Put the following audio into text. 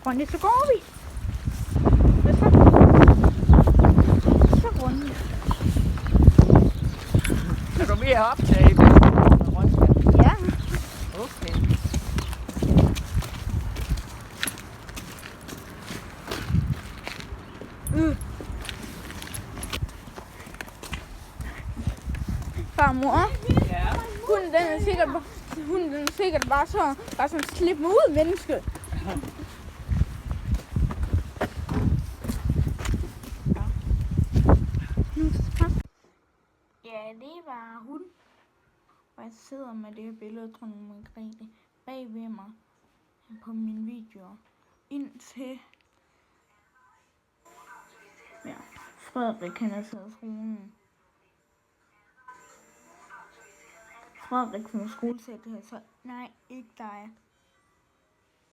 Ronny, så går vi. Så Ronny. Er du mere optaget? Ja. Okay. Farmor, Ja. hunden er sikkert bare sådan slip mig ud, menneske. Ja, det var hun. Og jeg sidder med det her billede af dronning Margrethe bag ved mig på mine videoer. Indtil ja, Frederik han er taget tronen. Frederik fra skolesæt her, så nej, ikke dig.